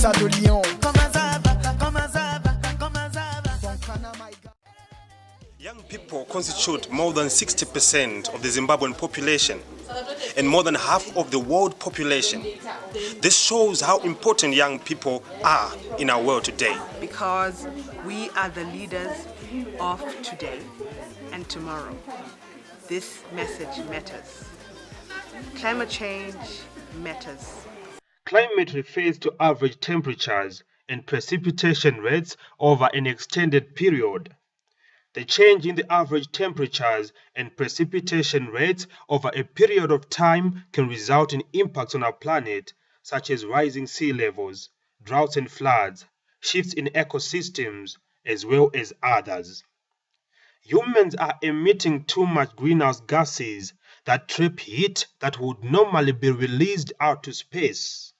ça de Lyon. Young people constitute more than 60% of the Zimbabwean population and more than half of the world population. This shows how important young people are in our world today. Because we are the leaders of today and tomorrow. This message matters. Climate change matters. Climate refers to average temperatures and precipitation rates over an extended period. The change in the average temperatures and precipitation rates over a period of time can result in impacts on our planet, such as rising sea levels, droughts and floods, shifts in ecosystems, as well as others. Humans are emitting too much greenhouse gases that trap heat that would normally be released out to space,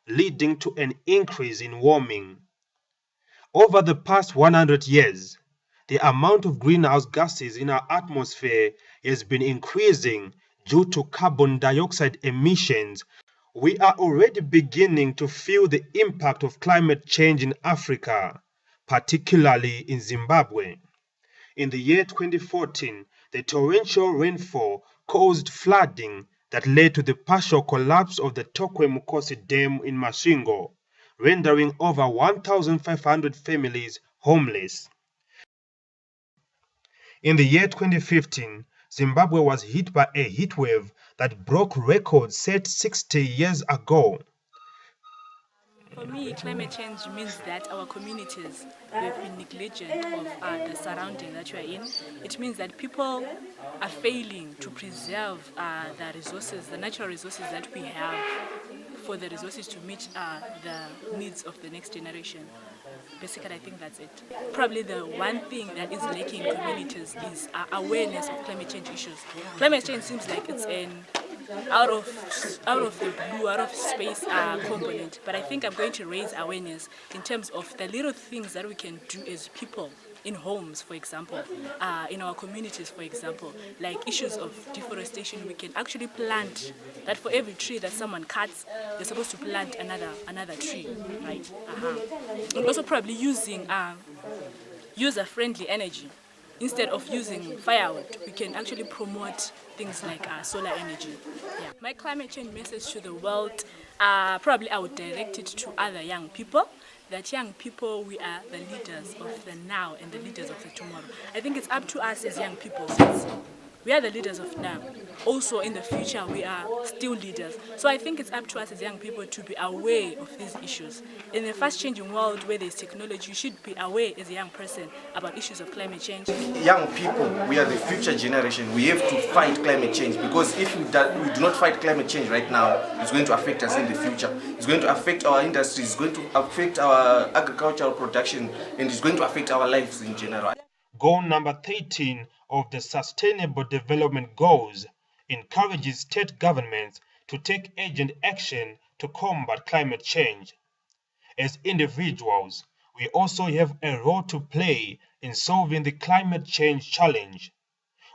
leading to an increase in warming. Over the past 100 years, the amount of greenhouse gases in our atmosphere has been increasing due to carbon dioxide emissions. We are already beginning to feel the impact of climate change in Africa, particularly in Zimbabwe. In the year 2014, the torrential rainfall caused flooding that led to the partial collapse of the Tokwe Mukosi Dam in Masvingo, rendering over 1,500 families homeless. In the year 2015, Zimbabwe was hit by a heat wave that broke records set 60 years ago. For me, climate change means that our communities have been negligent of the surrounding that we are in. It means that people are failing to preserve the resources, the natural resources that we have, for the resources to meet the needs of the next generation. Basically, I think that's it. Probably the one thing that is lacking in communities is awareness of climate change issues. Climate change seems like it's an out of the blue, out of space component, but I think I'm going to raise awareness in terms of the little things that we can do as people in homes, for example, in our communities, for example, like issues of deforestation. We can actually plant that for every tree that someone cuts, they're supposed to plant another tree, right? And also probably using user-friendly energy. Instead of using firewood, we can actually promote things like solar energy. Yeah. My climate change message to the world, probably I would direct it to other young people. That young people, we are the leaders of the now and the leaders of the tomorrow. I think it's up to us as young people, since we are the leaders of now. Also in the future, we are still leaders. So I think it's up to us as young people to be aware of these issues. In a fast-changing world where there's technology, you should be aware as a young person about issues of climate change. Young people, we are the future generation. We have to fight climate change, because if we do not fight climate change right now, it's going to affect us in the future. It's going to affect our industries, it's going to affect our agricultural production, and it's going to affect our lives in general. Goal number 13 of the Sustainable Development Goals encourages state governments to take urgent action to combat climate change. As individuals, we also have a role to play in solving the climate change challenge.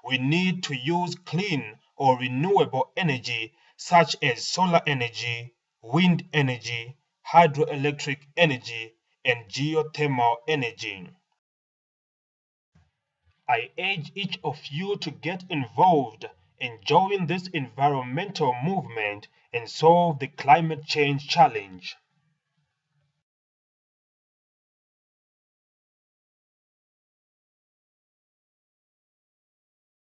We need to use clean or renewable energy such as solar energy, wind energy, hydroelectric energy, and geothermal energy. I urge each of you to get involved and join this environmental movement and solve the climate change challenge.